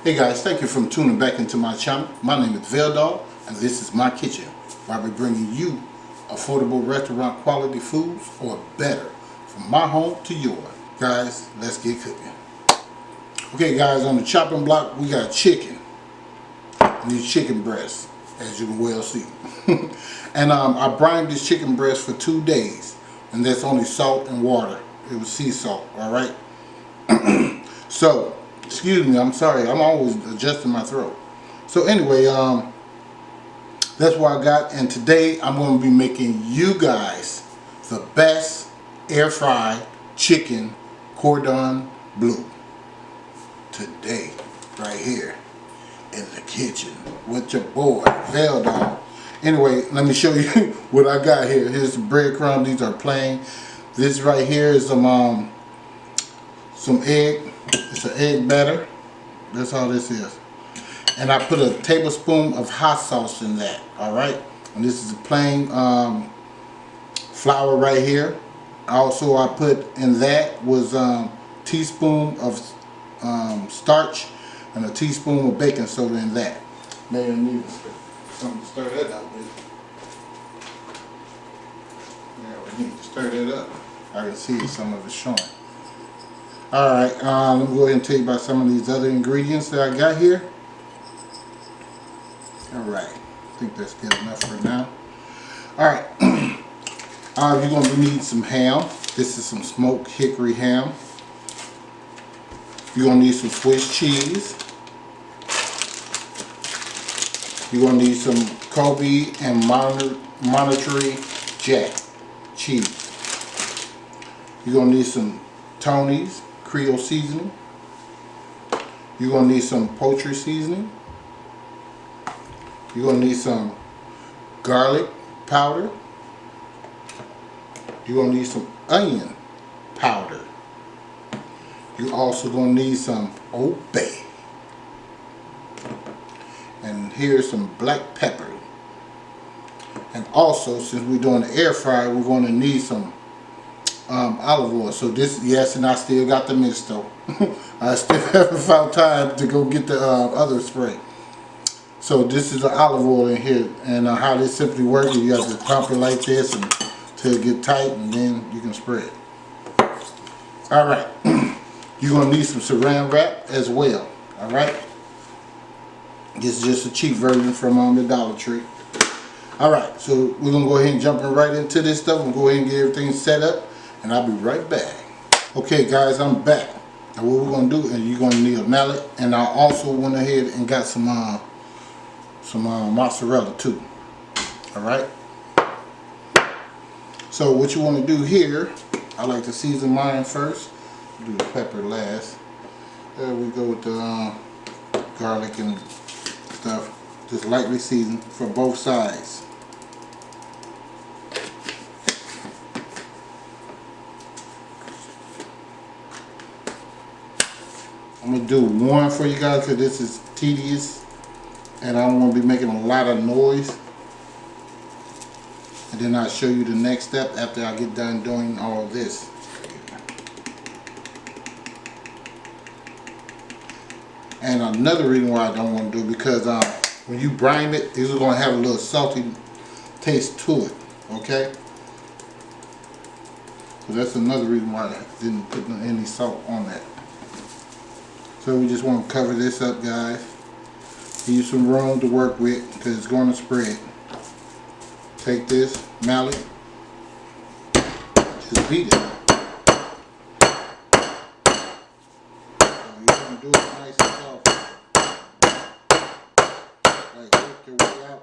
Hey guys, thank you for tuning back into my channel. My name is Veldog, and this is my kitchen, where I'll be bringing you affordable restaurant quality foods, or better, from my home to yours. Guys, let's get cooking. Okay guys, on the chopping block we got chicken. And these chicken breasts, as you can well see. And I brined this chicken breast for 2 days, and that's only salt and water. It was sea salt, alright? So, excuse me, I'm sorry, I'm always adjusting my throat. So anyway, that's what I got, and today I'm going to be making you guys the best air fried chicken cordon bleu. Today, right here in the kitchen with your boy Veldog. Anyway, let me show you what I got here. Here's the breadcrumbs. These are plain. This right here is some egg. It's an egg batter. That's all this is. And I put a tablespoon of hot sauce in that. Alright? And this is a plain flour right here. Also I put in that was a teaspoon of starch and a teaspoon of baking soda in that. Maybe I need something to stir that up with. Yeah, we need to stir that up. I can see some of it showing. Alright, let me go ahead and tell you about some of these other ingredients that I got here. Alright, I think that's good enough for now. Alright, you're going to need some ham. This is some smoked hickory ham. You're going to need some Swiss cheese. You're going to need some COLBY and MONTEREY Jack cheese. You're going to need some Tony's Creole seasoning. You're going to need some poultry seasoning. You're going to need some garlic powder. You're going to need some onion powder. You're also going to need some Old Bay. And here's some black pepper. And also, since we're doing the air fryer, we're going to need some olive oil. So this, yes, and I still got the mist though. I still haven't found time to go get the other spray. So this is the olive oil in here, and how this simply works is you have to pump it like this until it get tight, and then you can spray it. Alright, you're going to need some saran wrap as well. Alright, this is just a cheap version from the Dollar Tree. Alright, so we're going to go ahead and jump right into this stuff and go ahead and get everything set up, and I'll be right back. Okay guys, I'm back. And what we're going to do is you're going to need a mallet, and I also went ahead and got some mozzarella too. Alright, so what you want to do here, I like to season mine first, do the pepper last. There we go with the garlic and stuff, just lightly seasoned for both sides. I'm going to do one for you guys because this is tedious and I don't want to be making a lot of noise. And then I'll show you the next step after I get done doing all this. And another reason why I don't want to do it, because when you brine it, it's going to have a little salty taste to it. Okay? So that's another reason why I didn't put any salt on that. So we just want to cover this up, guys. Give you some room to work with because it's going to spread. Take this mallet, just beat it. So you're going to do it nice and soft. Like work your way out.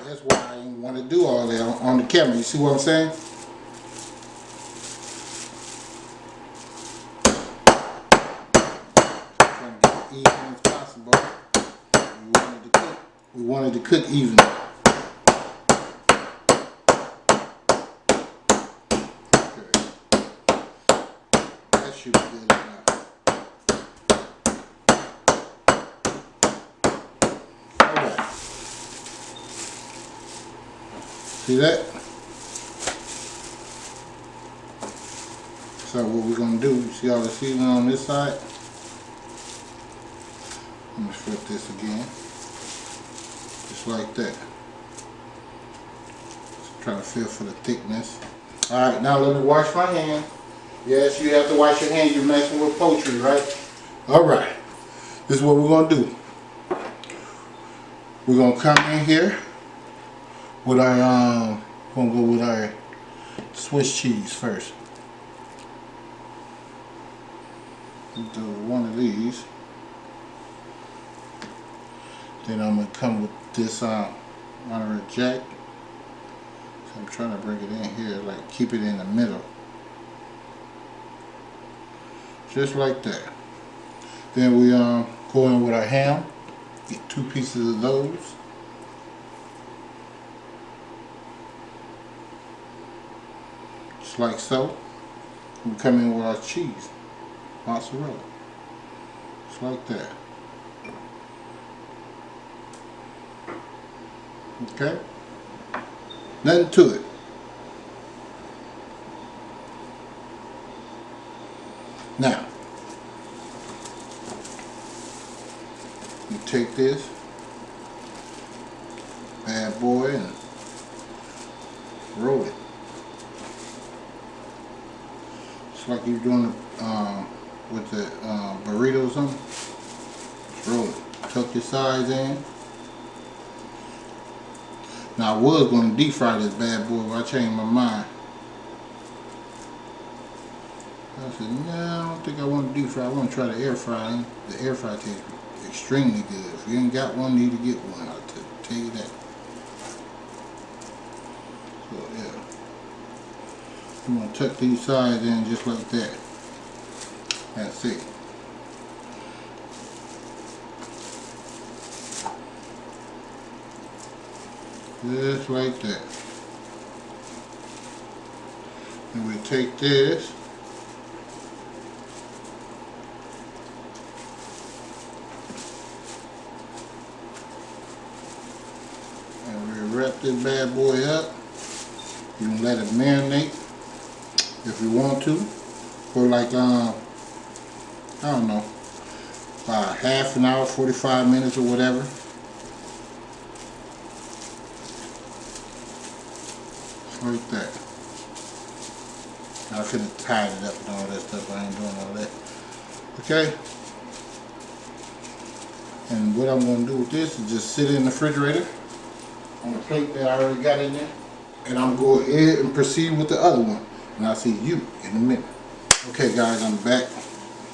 That's why I didn't want to do all that on the camera. You see what I'm saying? Trying to get it even as possible. We wanted to cook evenly. Okay. That should be good enough. Alright. See that? So what we're going to do, you see all the seasoning on this side? Let me flip this again. Just like that. Just try to feel for the thickness. Alright, now let me wash my hand. Yes, you have to wash your hands. You're messing with poultry, right? Alright. This is what we're going to do. We're going to come in here with our, going to go with our Swiss cheese first. Do one of these. Then I'm going to come with this Monterey Jack. So I'm trying to bring it in here, like keep it in the middle. Just like that. Then we go in with our ham. Get 2 pieces of those. Just like so. We come in with our cheese. Mozzarella. Just like that. Okay? Nothing to it. Now, you take this bad boy and roll it. Just like you're doing with the burritos on. Just roll it. Tuck your sides in. Now I was going to deep fry this bad boy, but I changed my mind. I said, no, I don't think I want to deep fry. I want to try the air fry. The air fry tastes extremely good. If you ain't got one, you need to get one. I'll tell you that. So yeah, I'm going to tuck these sides in just like that. That's it. Just like that. And we take this and we wrap this bad boy up. You can let it marinate if you want to for like I don't know, about half an hour, 45 minutes or whatever. Like that. I could have tied it up and all that stuff. I ain't doing all that. Okay? And what I'm going to do with this is just sit it in the refrigerator on the plate that I already got in there. And I'm going to go ahead and proceed with the other one. And I'll see you in a minute. Okay guys, I'm back.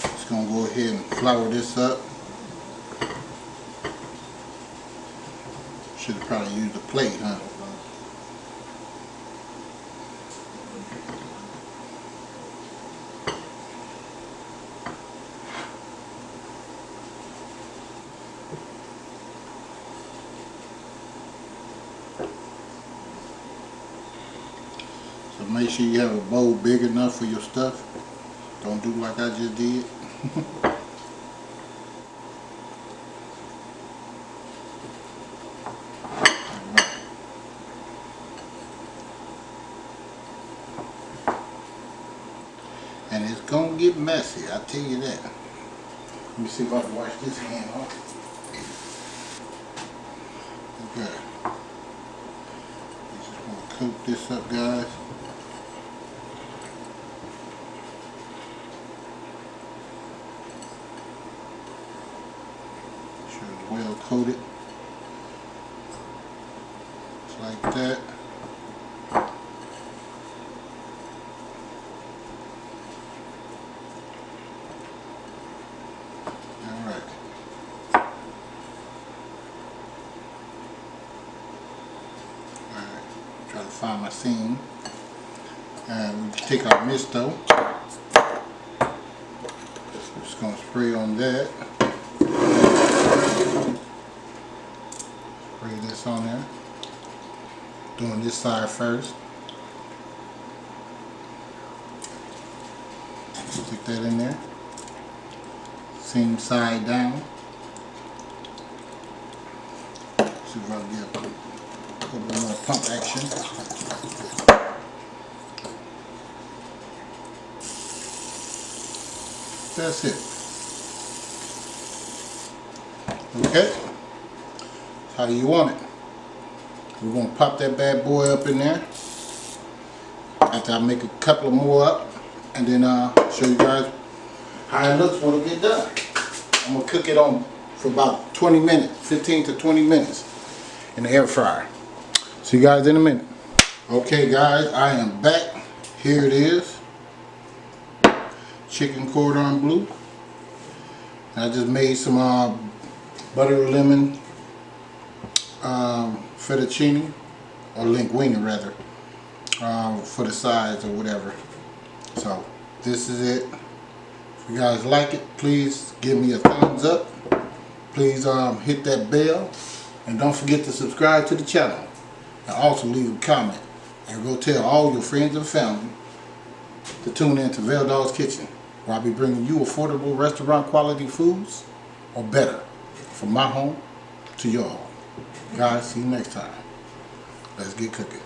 Just going to go ahead and flour this up. Should have probably used a plate, huh? So make sure you have a bowl big enough for your stuff. Don't do like I just did. And it's gonna get messy, I tell you that. Let me see if I can wash this hand off. Okay. Just gonna cook this up, guys. Sure it's well coated. Just like that. Gotta find my seam. And we take our misto. Just gonna spray on that. Spray this on there. Doing this side first. Stick that in there. Same side down. See if I can get a little more pump action. That's it. Okay. That's how you want it. We're going to pop that bad boy up in there. After I make a couple more up. And then show you guys how it looks when it gets done. I'm going to cook it on for about 20 minutes. 15 to 20 minutes. In the air fryer. See you guys in a minute. Okay guys, I am back. Here it is. Chicken cordon bleu. I just made some butter lemon fettuccine, or linguine rather, for the sides or whatever. So this is it. If you guys like it, please give me a thumbs up. Please hit that bell, and don't forget to subscribe to the channel, and also leave a comment, and go tell all your friends and family to tune in to Veldog's Kitchen, where I'll be bringing you affordable restaurant quality foods, or better, from my home to your home. Guys, see you next time. Let's get cooking.